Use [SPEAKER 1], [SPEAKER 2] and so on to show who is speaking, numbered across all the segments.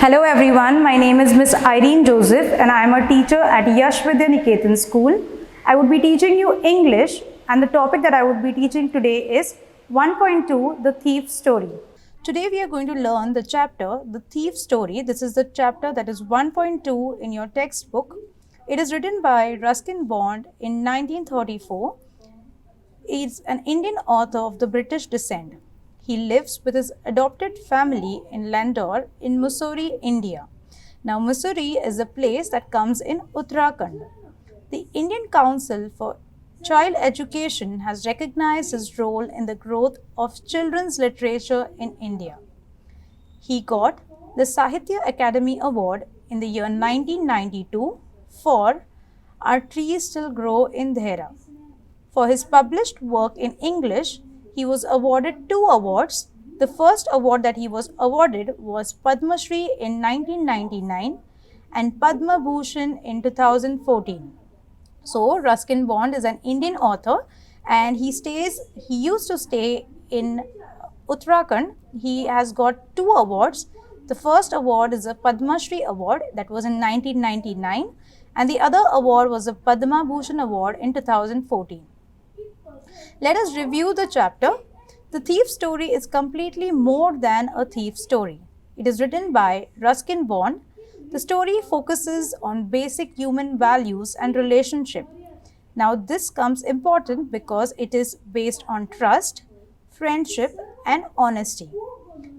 [SPEAKER 1] Hello everyone, my name is Miss Irene Joseph and I am a teacher at Yash Vidhya Niketan school. I would be teaching you English and the topic that I would be teaching today is 1.2 The Thief Story. Today we are going to learn the chapter The Thief Story. This is the chapter that is 1.2 in your textbook. It is written by Ruskin Bond in 1934. He is an Indian author of the British descent. He lives with his adopted family in Landor in Mussoorie, India. Now, Mussoorie is a place that comes in Uttarakhand. The Indian Council for Child Education has recognized his role in the growth of children's literature in India. He got the Sahitya Academy Award in the year 1992 for Our Trees Still Grow in Dhera. For his published work in English, he was awarded 2 awards. The first award that he was awarded was Padma Shri in 1999 and Padma Bhushan in 2014. So, Ruskin Bond is an Indian author and he used to stay in Uttarakhand. He has got 2 awards. The first award is a Padma Shri award that was in 1999 and the other award was a Padma Bhushan award in 2014. Let us review the chapter. The Thief Story is completely more than a thief story. It is written by Ruskin Bond. The story focuses on basic human values and relationship. Now this comes important because it is based on trust, friendship and honesty.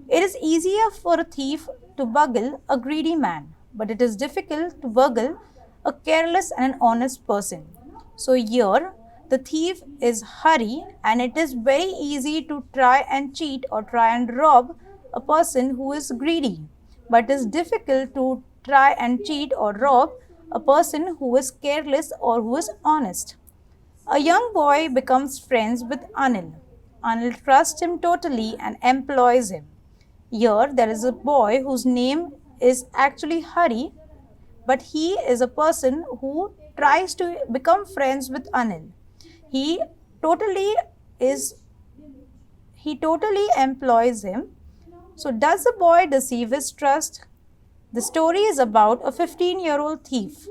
[SPEAKER 1] It is easier for a thief to burgle a greedy man, but it is difficult to burgle a careless and an honest person. So here, the thief is Hari and it is very easy to try and cheat or try and rob a person who is greedy. But it is difficult to try and cheat or rob a person who is careless or who is honest. A young boy becomes friends with Anil. Anil trusts him totally and employs him. Here there is a boy whose name is actually Hari, but he is a person who tries to become friends with Anil. He totally employs him. So does the boy deceive his trust? The story is about a 15-year-old thief.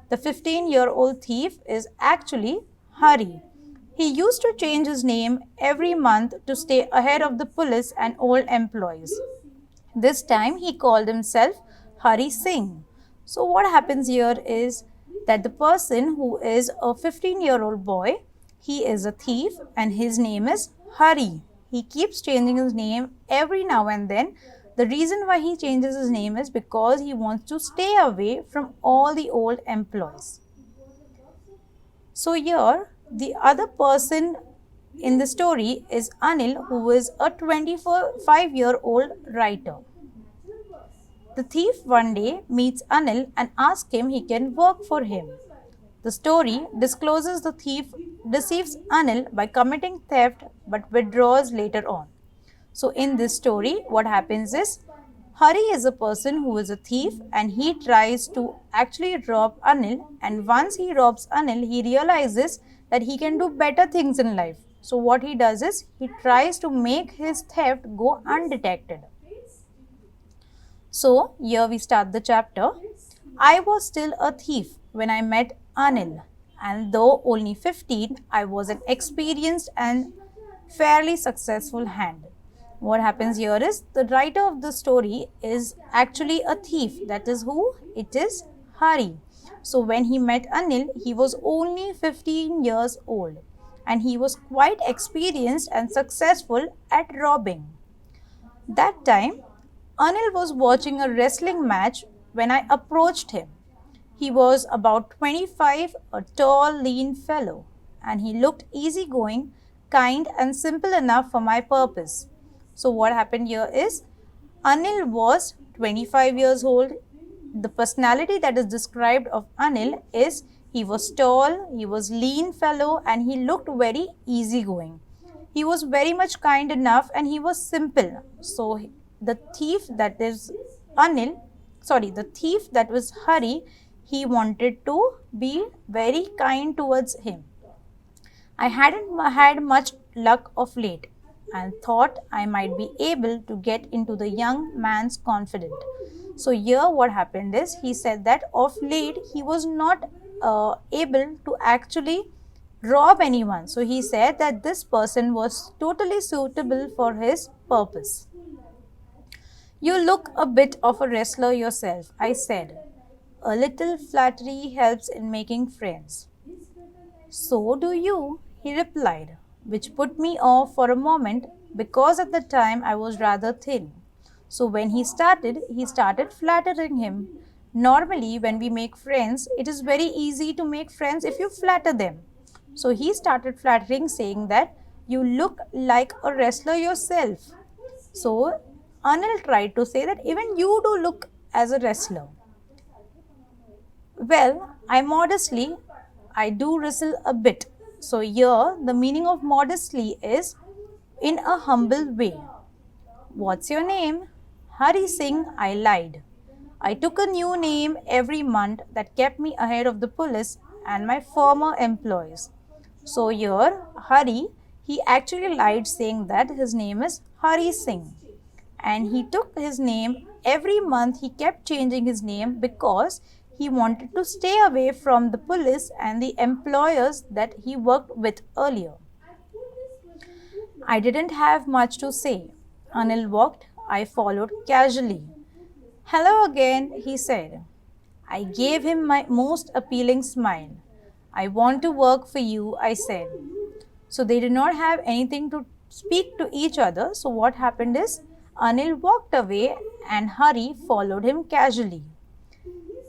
[SPEAKER 1] The 15-year-old thief is actually Hari. He used to change his name every month to stay ahead of the police and old employees. This time he called himself Hari Singh. So what happens here is that the person who is a 15-year-old boy, he is a thief and his name is Hari. He keeps changing his name every now and then. The reason why he changes his name is because he wants to stay away from all the old employees. So here, the other person in the story is Anil, who is a 25-year-old writer. The thief one day meets Anil and asks him he can work for him. The story discloses the thief deceives Anil by committing theft but withdraws later on. So in this story, what happens is, Hari is a person who is a thief and he tries to actually rob Anil, and once he robs Anil, he realizes that he can do better things in life. So what he does is, he tries to make his theft go undetected. So here we start the chapter. I was still a thief when I met Anil, and though only 15, I was an experienced and fairly successful hand. What happens here is, the writer of the story is actually a thief. That is who? It is Hari. So when he met Anil, he was only 15 years old and he was quite experienced and successful at robbing. That time, Anil was watching a wrestling match when I approached him. He was about 25, a tall, lean fellow, and he looked easygoing, kind and simple enough for my purpose. So what happened here is, Anil was 25 years old. The personality that is described of Anil is, he was tall, he was lean fellow and he looked very easygoing. He was very much kind enough and he was simple. So the thief that is the thief that was Hari, he wanted to be very kind towards him. I hadn't had much luck of late. and thought I might be able to get into the young man's confidence. So here what happened is he said that of late he was not able to actually rob anyone. So he said that this person was totally suitable for his purpose. You look a bit of a wrestler yourself, I said. A little flattery helps in making friends. So do you, he replied, which put me off for a moment because at the time I was rather thin. So when he started flattering him. Normally, when we make friends, it is very easy to make friends if you flatter them. So he started flattering, saying that you look like a wrestler yourself. So Anil tried to say that even you do look as a wrestler. Well, I do wrestle a bit. So here, the meaning of modestly is in a humble way. What's your name? Hari Singh, I lied. I took a new name every month that kept me ahead of the police and my former employees. So here, Hari, he actually lied saying that his name is Hari Singh. And he took his name every month, he kept changing his name because he wanted to stay away from the police and the employers that he worked with earlier. I didn't have much to say. Anil walked, I followed casually. Hello again, he said. I gave him my most appealing smile. I want to work for you, I said. So they did not have anything to speak to each other. So what happened is Anil walked away and Hari followed him casually.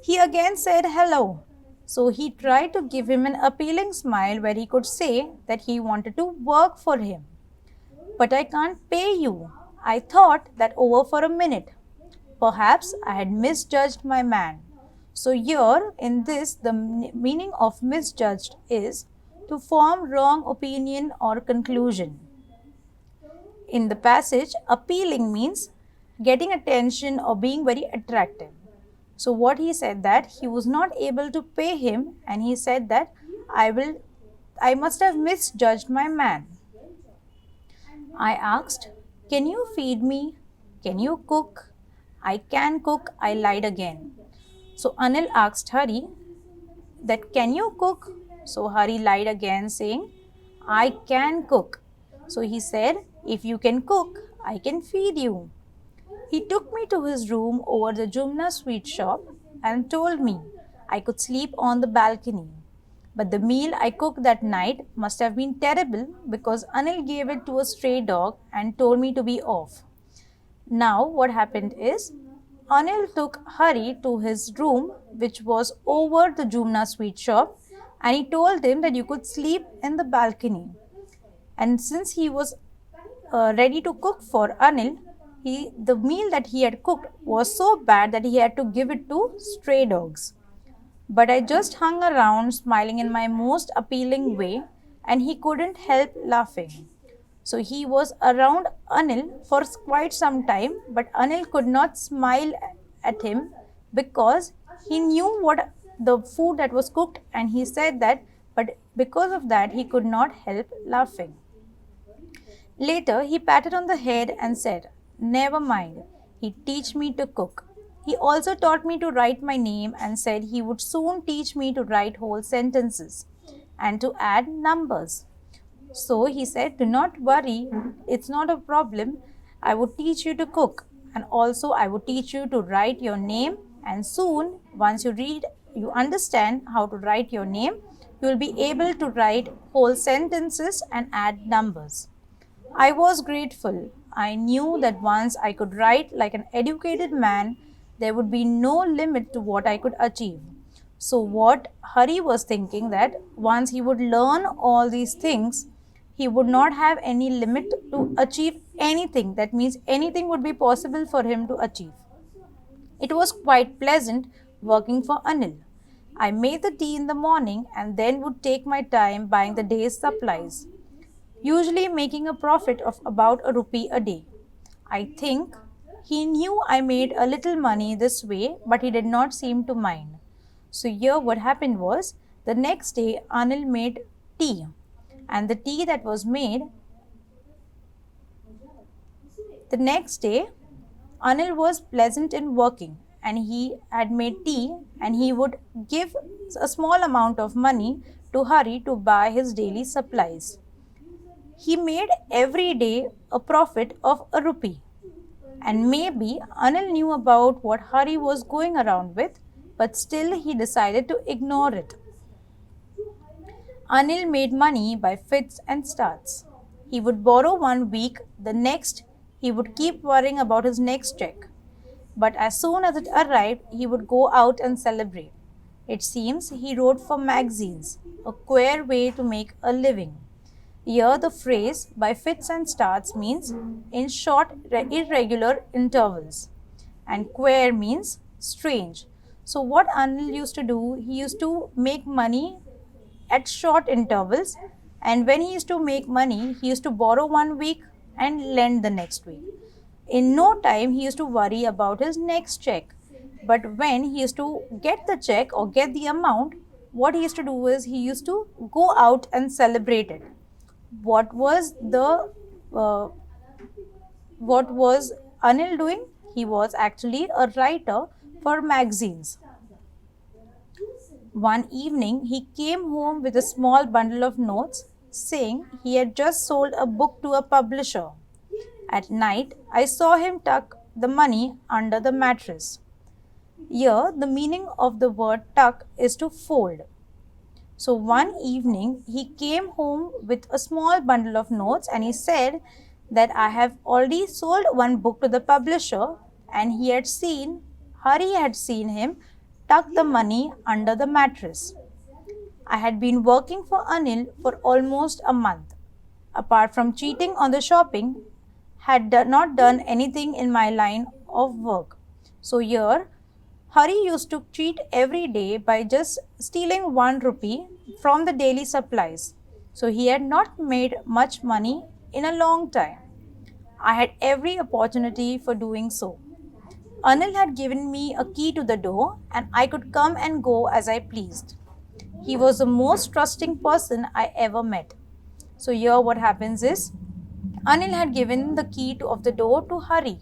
[SPEAKER 1] He again said hello. So he tried to give him an appealing smile where he could say that he wanted to work for him. But I can't pay you. I thought that over for a minute. Perhaps I had misjudged my man. So here in this, the meaning of misjudged is to form wrong opinion or conclusion. In the passage, appealing means getting attention or being very attractive. So what he said that he was not able to pay him and he said that I must have misjudged my man. I asked, can you feed me? Can you cook? I can cook, I lied again. So Anil asked Hari that can you cook? So Hari lied again saying, I can cook. So he said, if you can cook, I can feed you. He took me to his room over the Jumna sweet shop and told me I could sleep on the balcony. But the meal I cooked that night must have been terrible because Anil gave it to a stray dog and told me to be off. Now what happened is Anil took Hari to his room which was over the Jumna sweet shop and he told him that you could sleep in the balcony. And since he was ready to cook for Anil, the meal that he had cooked was so bad that he had to give it to stray dogs. But I just hung around smiling in my most appealing way and he couldn't help laughing. So he was around Anil for quite some time, but Anil could not smile at him because he knew what the food that was cooked and he said that, but because of that he could not help laughing. Later he patted on the head and said, never mind, he'd teach me to cook. He also taught me to write my name and said he would soon teach me to write whole sentences and to add numbers. So he said, do not worry, it's not a problem. I would teach you to cook and also I would teach you to write your name and soon once you understand how to write your name, you will be able to write whole sentences and add numbers. I was grateful. I knew that once I could write like an educated man, there would be no limit to what I could achieve. So what Hari was thinking that once he would learn all these things, he would not have any limit to achieve anything. That means anything would be possible for him to achieve. It was quite pleasant working for Anil. I made the tea in the morning and then would take my time buying the day's supplies, usually making a profit of about ₹1 a day. I think he knew I made a little money this way, but he did not seem to mind. So here what happened was, the next day Anil made tea and the tea that was made
[SPEAKER 2] The next day, Anil was pleasant in working and he had made tea and he would give a small amount of money to Hari to buy his daily supplies. He made every day a profit of a rupee. And maybe Anil knew about what Hari was going around with, but still he decided to ignore it. Anil made money by fits and starts. He would borrow 1 week, the next, he would keep worrying about his next check. But as soon as it arrived, he would go out and celebrate. It seems he wrote for magazines, a queer way to make a living. Here, the phrase by fits and starts means in short, irregular intervals, and queer means strange. So, what Anil used to do, he used to make money at short intervals, and when he used to make money, he used to borrow 1 week and lend the next week. In no time, he used to worry about his next check. But when he used to get the check or get the amount, what he used to do is he used to go out and celebrate it. What was the what was Anil doing? He was actually a writer for magazines. One evening, he came home with a small bundle of notes, saying he had just sold a book to a publisher. At night, I saw him tuck the money under the mattress. Here, the meaning of the word tuck is to fold. So one evening, he came home with a small bundle of notes and he said that I have already sold one book to the publisher, and Hari had seen him tuck the money under the mattress. I had been working for Anil for almost a month. Apart from cheating on the shopping, not done anything in my line of work. So here, Hari used to cheat every day by just stealing 1 rupee from the daily supplies. So he had not made much money in a long time. I had every opportunity for doing so. Anil had given me a key to the door and I could come and go as I pleased. He was the most trusting person I ever met. So here what happens is, Anil had given the key of the door to Hari,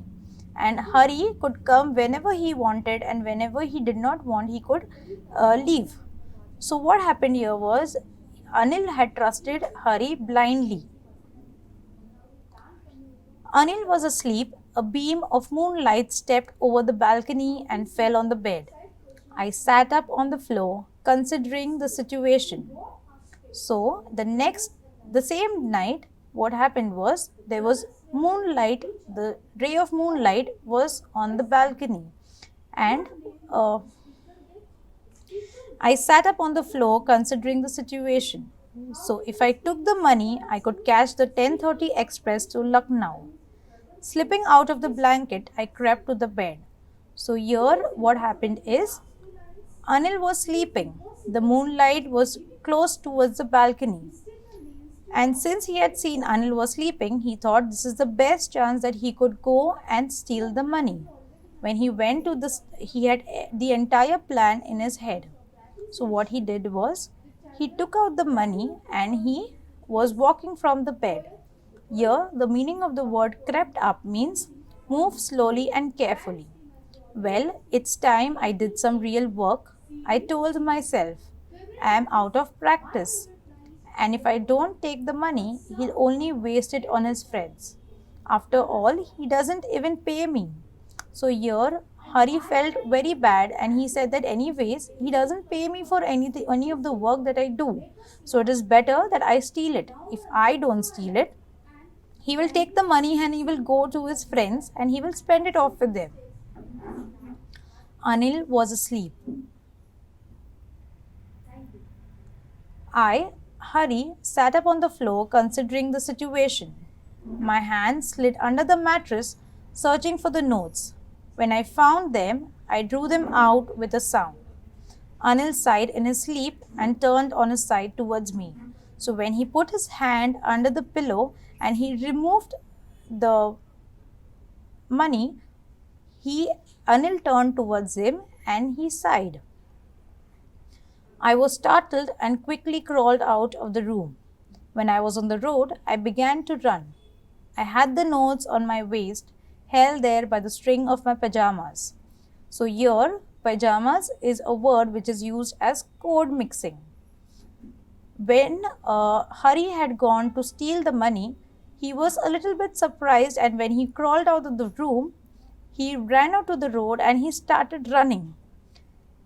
[SPEAKER 2] and Hari could come whenever he wanted, and whenever he did not want, he could leave. So what happened here was, Anil had trusted Hari blindly. Anil was asleep. A beam of moonlight stepped over the balcony and fell on the bed. I sat up on the floor, considering the situation. So the same night, what happened was, there was moonlight, the ray of moonlight was on the balcony, and I sat up on the floor considering the situation. So if I took the money, I could catch the 10:30 express to Lucknow. Slipping out of the blanket, I crept to the bed. So here what happened is, Anil was sleeping. The moonlight was close towards the balcony. And since he had seen Anil was sleeping, he thought this is the best chance that he could go and steal the money. When he went to this, he had the entire plan in his head. So what he did was, he took out the money and he was walking from the bed. Here, the meaning of the word crept up means move slowly and carefully. Well, it's time I did some real work. I told myself, I am out of practice. And if I don't take the money, he'll only waste it on his friends. After all, he doesn't even pay me. So here, Hari felt very bad and he said that anyways, he doesn't pay me for any of the work that I do. So it is better that I steal it. If I don't steal it, he will take the money and he will go to his friends and he will spend it off with them. Anil was asleep. Hari, sat up on the floor considering the situation. My hand slid under the mattress, searching for the notes. When I found them, I drew them out with a sound. Anil sighed in his sleep and turned on his side towards me. So when he put his hand under the pillow and he removed the money, Anil turned towards him and he sighed. I was startled and quickly crawled out of the room. When I was on the road, I began to run. I had the notes on my waist held there by the string of my pajamas. So, here, pajamas is a word which is used as code mixing. When Hari had gone to steal the money, he was a little bit surprised, and when he crawled out of the room, he ran out to the road and he started running.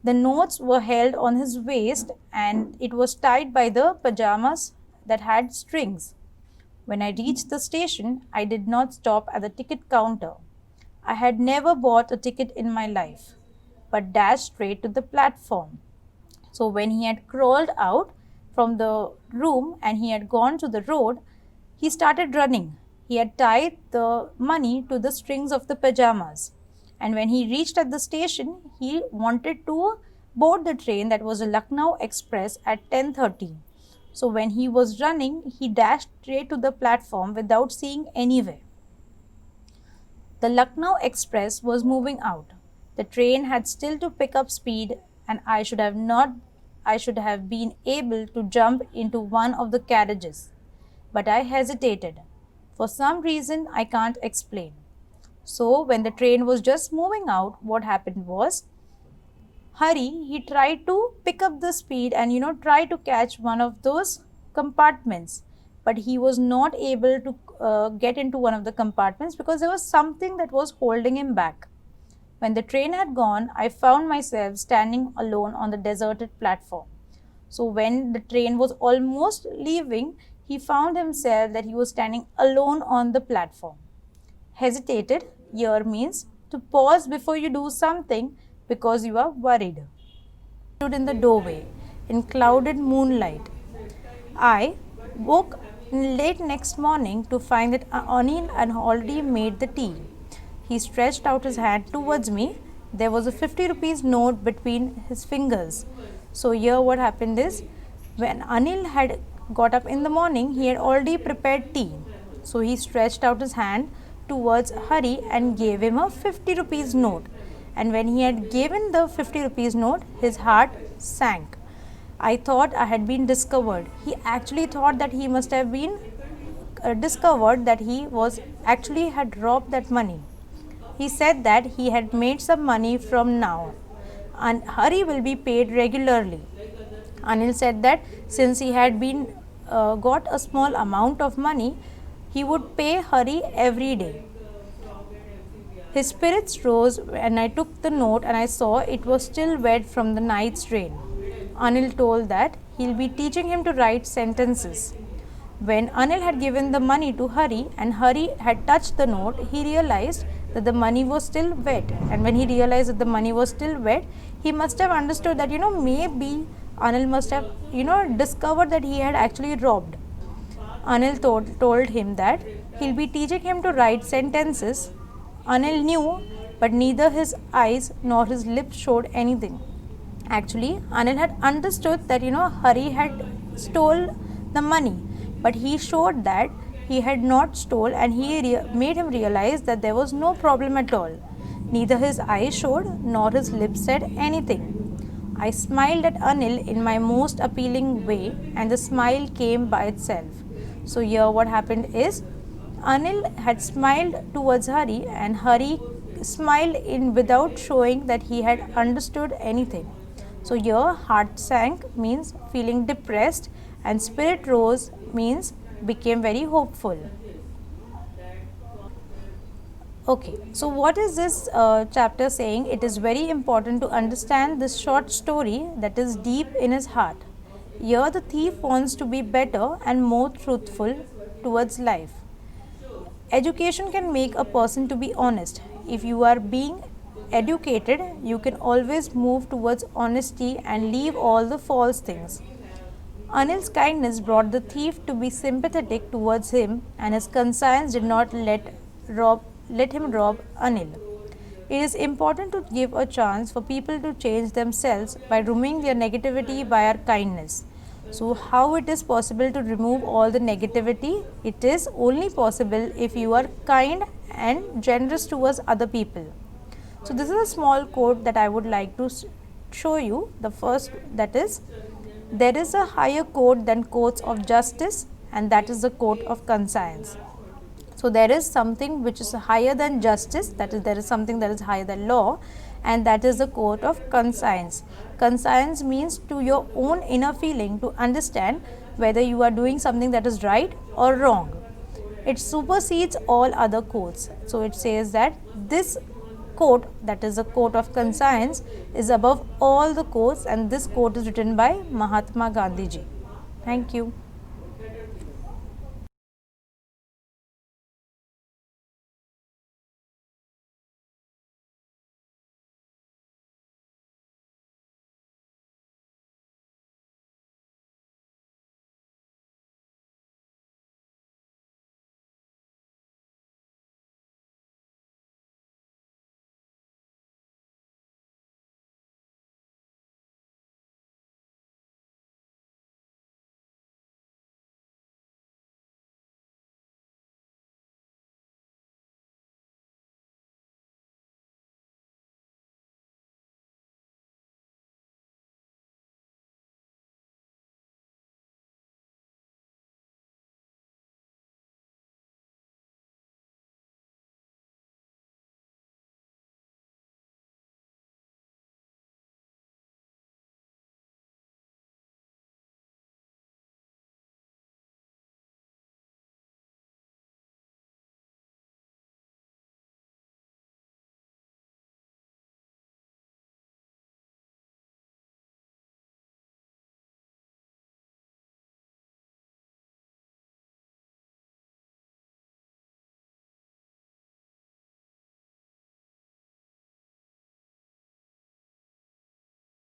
[SPEAKER 2] The notes were held on his waist and it was tied by the pajamas that had strings. When I reached the station, I did not stop at the ticket counter. I had never bought a ticket in my life, but dashed straight to the platform. So, when he had crawled out from the room and he had gone to the road, he started running. He had tied the money to the strings of the pajamas. And when he reached at the station, he wanted to board the train that was a Lucknow Express at 10:30. So when he was running, he dashed straight to the platform without seeing anywhere. The Lucknow Express was moving out. The train had still to pick up speed, and I should have been able to jump into one of the carriages. But I hesitated. For some reason I can't explain. So when the train was just moving out, what happened was he tried to pick up the speed and try to catch one of those compartments, but he was not able to get into one of the compartments because there was something that was holding him back. When the train had gone, I found myself standing alone on the deserted platform. So when the train was almost leaving, he found himself that he was standing alone on the platform. Hesitated here means to pause before you do something because you are worried. Stood in the doorway in clouded moonlight. I woke late next morning to find that Anil had already made the tea. He stretched out his hand towards me. There was a 50 rupees note between his fingers. So here what happened is, when Anil had got up in the morning, he had already prepared tea. So he stretched out his hand towards Hari and gave him a 50 rupees note. And when he had given the 50 rupees note, his heart sank. I thought I had been discovered. He actually thought that he must have been discovered that he was actually had robbed that money. He said that he had made some money from now and Hari will be paid regularly. Anil said that since he had been got a small amount of money, he would pay Hari every day. His spirits rose and I took the note and I saw it was still wet from the night's rain. Anil told that he'll be teaching him to write sentences. When Anil had given the money to Hari and Hari had touched the note, he realized that the money was still wet. And when he realized that the money was still wet, he must have understood that, maybe Anil must have, discovered that he had actually robbed. Anil told him that he'll be teaching him to write sentences. Anil knew, but neither his eyes nor his lips showed anything. Actually, Anil had understood that, Hari had stole the money, but he showed that he had not stole and he made him realize that there was no problem at all. Neither his eyes showed nor his lips said anything. I smiled at Anil in my most appealing way and the smile came by itself. So here what happened is, Anil had smiled towards Hari and Hari smiled in without showing that he had understood anything. So here heart sank means feeling depressed and spirit rose means became very hopeful. Okay, so what is this chapter saying? It is very important to understand this short story that is deep in his heart. Here the thief wants to be better and more truthful towards life. Education can make a person to be honest. If you are being educated, you can always move towards honesty and leave all the false things. Anil's kindness brought the thief to be sympathetic towards him and his conscience did not let him rob Anil. It is important to give a chance for people to change themselves by removing their negativity by our kindness. So how it is possible to remove all the negativity? It is only possible if you are kind and generous towards other people. So this is a small quote that I would like to show you. The first, that is, there is a higher court than courts of justice and that is the court of conscience. So there is something which is higher than justice, that is, there is something that is higher than law, and that is the court of conscience. Conscience means to your own inner feeling to understand whether you are doing something that is right or wrong. It supersedes all other courts. So it says that this court, that is the court of conscience, is above all the courts, and this court is written by Mahatma Gandhi ji. Thank you.